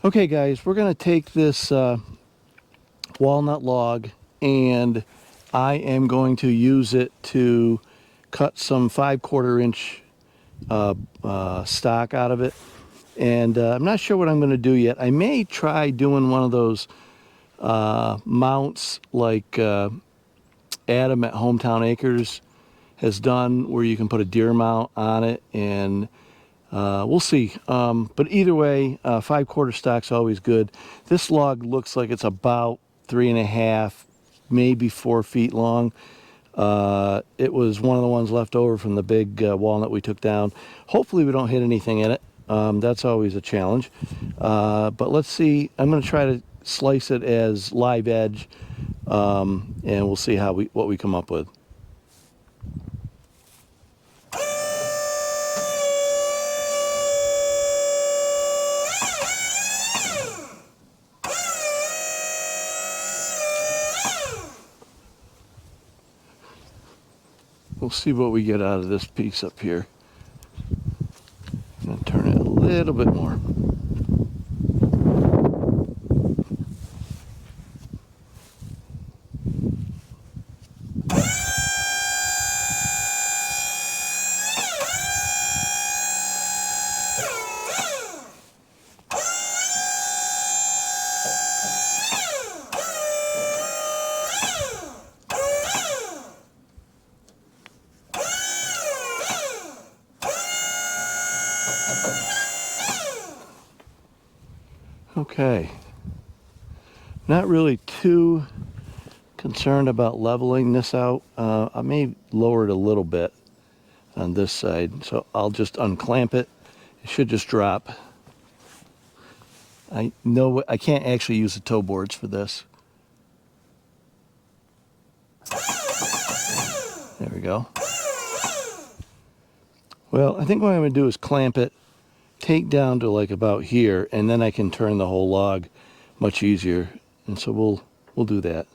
Okay guys, we're going to take this walnut log and I am going to use it to cut some 5/4 inch stock out of it. And I'm not sure what I'm going to do yet. I may try doing one of those mounts like Adam at Hometown Acres has done, where you can put a deer mount on it, and we'll see. But either way, 5/4 stock's always good. This log looks like it's about 3.5, maybe 4 feet long. It was one of the ones left over from the big walnut we took down. Hopefully we don't hit anything in it. That's always a challenge. But let's see. I'm going to try to slice it as live edge, and we'll see what we come up with. We'll see what we get out of this piece up here. I'm going to turn it a little bit more. Okay, not really too concerned about leveling this out. I may lower it a little bit on this side, so I'll just unclamp it. It should just drop. I know I can't actually use the toe boards for this. There we go. Well, I think what I'm going to do is clamp it, take down to like about here, and then I can turn the whole log much easier. And so we'll do that.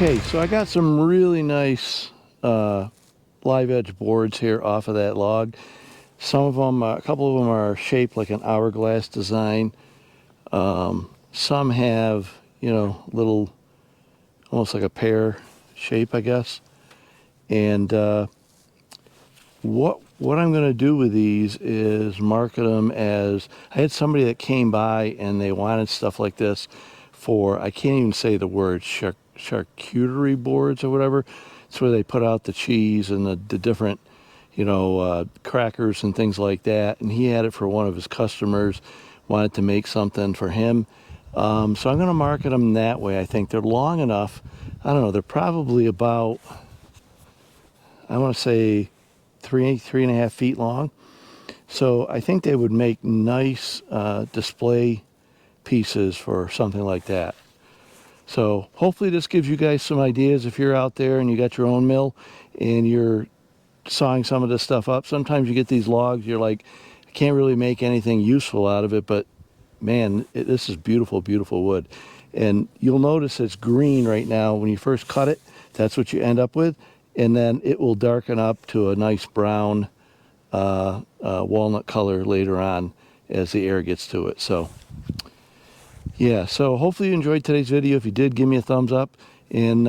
Okay, so I got some really nice live edge boards here off of that log. Some of them, a couple of them are shaped like an hourglass design. Some have, you know, little, almost like a pear shape, I guess. And what I'm going to do with these is market them as, I had somebody that came by and they wanted stuff like this for, I can't even say the word, charcuterie boards or whatever. It's where they put out the cheese and the different, you know, crackers and things like that. And he had it for one of his customers, wanted to make something for him. So I'm going to market them that way. I think they're long enough. I don't know, they're probably about, I want to say 3.5 feet long. So I think they would make nice display pieces for something like that. So hopefully this gives you guys some ideas if you're out there and you got your own mill and you're sawing some of this stuff up. Sometimes you get these logs, you're like, I can't really make anything useful out of it, but man, this is beautiful, beautiful wood. And you'll notice it's green right now. When you first cut it, that's what you end up with. And then it will darken up to a nice brown walnut color later on as the air gets to it. So yeah, so hopefully you enjoyed today's video. If you did, give me a thumbs up and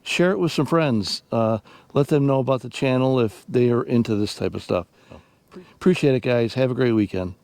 share it with some friends. Let them know about the channel if they are into this type of stuff. Appreciate it, guys. Have a great weekend.